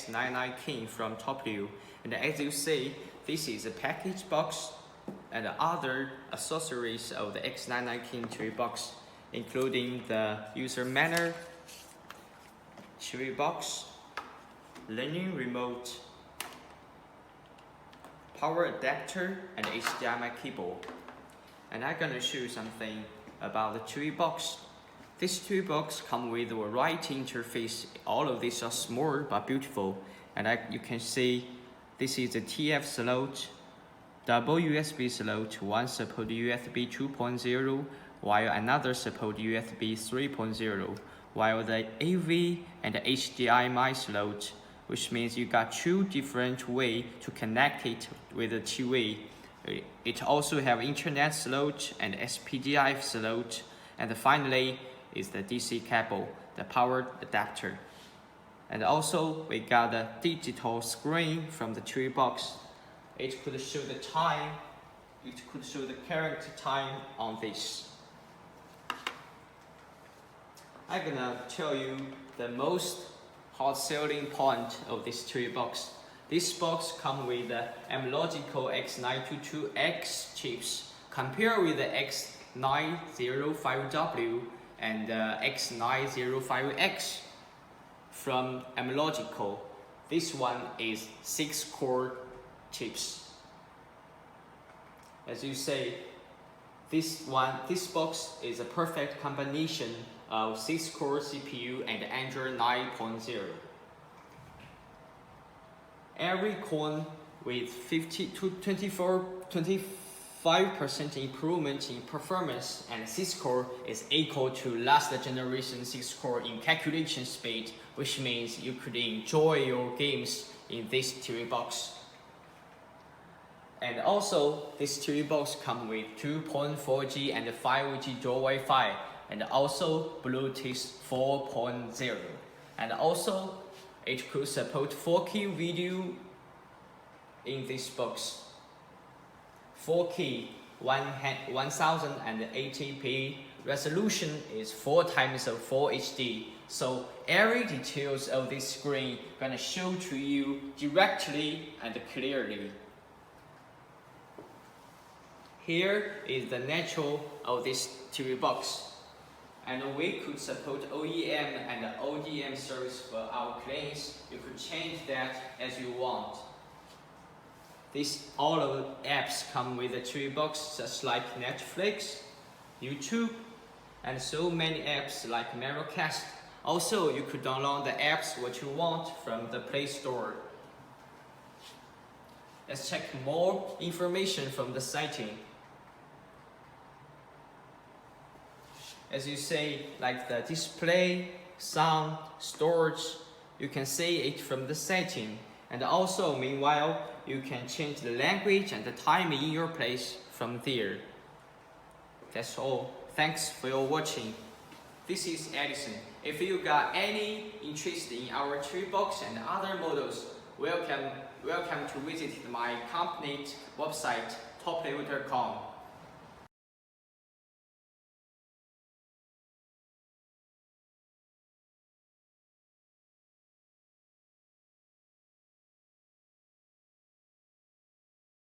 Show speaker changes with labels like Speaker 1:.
Speaker 1: X99 King from Top View. And as you see, this is a package box and other accessories of the X99 King TV box, including the user manual, TV box, learning remote, power adapter, and HDMI cable. And I'm gonna show you something about the TV box. This TV box comes with a variety interface. All of these are small but beautiful. And you can see this is a TF slot, double USB slot. One support USB 2.0, while another support USB 3.0. While the AV and the HDMI slot, which means you got two different ways to connect it with the TV. It also have internet slot and SPDIF slot, and finally is the DC cable, the power adapter. And also we got a digital screen from the TV box. It could show the time, it could show the current time on this. I'm gonna tell you the most hot selling point of this TV box. This box comes with the Amlogic S922X chips. Compared with the X905W and X905X from Amlogic, this one is 6-core chips. As you say, this box is a perfect combination of 6-core CPU and Android 9.0. Every core with 25% improvement in performance, and 6-core is equal to last generation 6-core in calculation speed, which means you could enjoy your games in this TV box. And also, this TV box comes with 2.4G and 5G dual Wi-Fi, and also Bluetooth 4.0. And also, it could support 4K video in this box. 4K 1080p resolution is 4 times of Full HD. So every details of this screen gonna show to you directly and clearly. Here is the natural of this TV box. And we could support OEM and ODM service for our clients. You could change that as you want. All of the apps come with a TV box, just like Netflix, YouTube, and so many apps like Miracast. Also, you could download the apps what you want from the Play Store. Let's check more information from the setting. As you say, like the display, sound, storage, you can see it from the setting. And also, meanwhile, you can change the language and the time in your place from there. That's all. Thanks for your watching. This is Edison. If you got any interest in our TV box and other models, welcome to visit my company website, toplevel.com.